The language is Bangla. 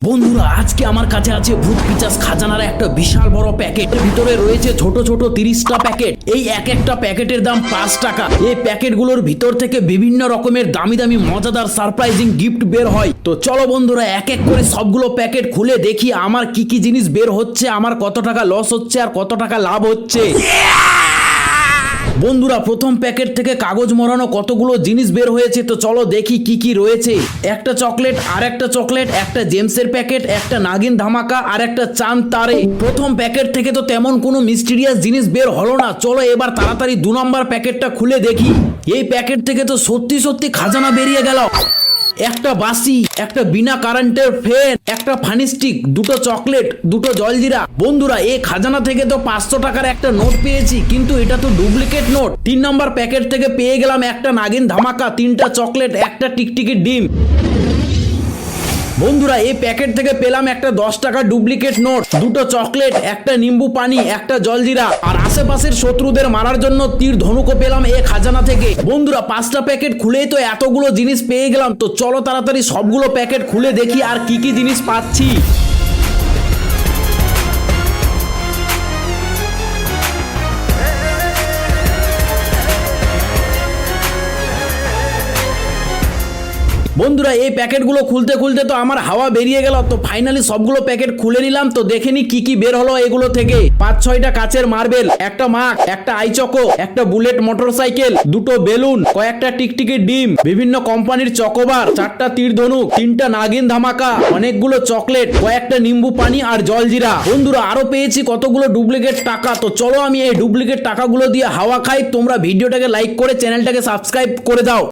বন্ধুরা আজকে আমার কাছে আছে ভূত পিচাস খাজানার একটা বিশাল বড় প্যাকেট। ভিতরে রয়েছে ছোট ছোট 30টা প্যাকেট। এই এক একটা প্যাকেটের দাম 5 টাকা। এই প্যাকেটগুলোর ভিতর থেকে বিভিন্ন রকমের দামি দামি মজাদার সারপ্রাইজিং গিফট বের হয়। তো চলো বন্ধুরা এক এক করে সবগুলো প্যাকেট খুলে দেখি আমার কি কি জিনিস বের হচ্ছে, আমার কত টাকা লস হচ্ছে আর কত টাকা লাভ হচ্ছে। বন্ধুরা প্রথম প্যাকেট থেকে কাগজ মোড়ানো কতগুলো জিনিস বের হয়েছে, তো চলো দেখি কি কি রয়েছে। একটা চকলেট, আর একটা চকলেট, একটা জেমসের প্যাকেট, একটা নাগিন ধামাকা আর একটা চাঁদ তারে। প্রথম প্যাকেট থেকে তো তেমন কোনো মিস্টিরিয়াস জিনিস বের হলো না। চলো এবার তাড়াতাড়ি 2 নম্বর প্যাকেটটা খুলে দেখি। এই প্যাকেট থেকে তো সত্যি সত্যি খাজানা বেরিয়ে গেল। একটা বাসি, একটা বিনা কারেন্টের ফ্যান, একটা ফানি স্টিক, দুটো চকলেট, দুটো জলজিরা। বন্ধুরা এই খাজানা থেকে তো 500 টাকার একটা নোট পেয়েছি, কিন্তু এটা তো ডুপ্লিকেট নোট। 3 নম্বর প্যাকেট থেকে পেয়ে গেলাম একটা নাগিন ধামাকা, 3টা চকলেট, একটা টিকটিকি ডিম। বন্ধুরা এই প্যাকেট থেকে পেলাম একটা 10 টাকা ডুপ্লিকেট নোট, দুটো চকলেট, একটা নিম্বু পানি, একটা জলজিরা আর আশেপাশের শত্রুদের মারার জন্য তীর ধনুকও পেলাম এই খাজানা থেকে। বন্ধুরা 5টা প্যাকেট খুলেই তো এতগুলো জিনিস পেয়ে গেলাম। তো চলো তাড়াতাড়ি সবগুলো প্যাকেট খুলে দেখি আর কি কি জিনিস পাচ্ছি। বন্ধুরা এই প্যাকেটগুলো খুলতে খুলতে তো আমার হাওয়া বেরিয়ে গেল। তো ফাইনালি সবগুলো প্যাকেট খুলে নিলাম। তো দেখে নি কি কি বের হলো এগুলো থেকে। 5-6টা কাচের মার্বেল, একটা মাক, একটা আইচকো, একটা বুলেট মোটরসাইকেল, দুটো বেলুন, কয়েকটা টিকটিকি ডিম, বিভিন্ন কোম্পানির চকোবার, 4টা তীর ধনুক, 3টা নাগিন ধামাকা, অনেকগুলো চকলেট, কয়েকটা নিম্বু পানি আর জলজিরা। বন্ধুরা আরো পেয়েছি কতগুলো ডুপ্লিকেট টাকা। তো চলো আমি এই ডুপ্লিকেট টাকাগুলো দিয়ে হাওয়া খাই। তোমরা ভিডিওটাকে লাইক করে চ্যানেলটাকে সাবস্ক্রাইব করে দাও।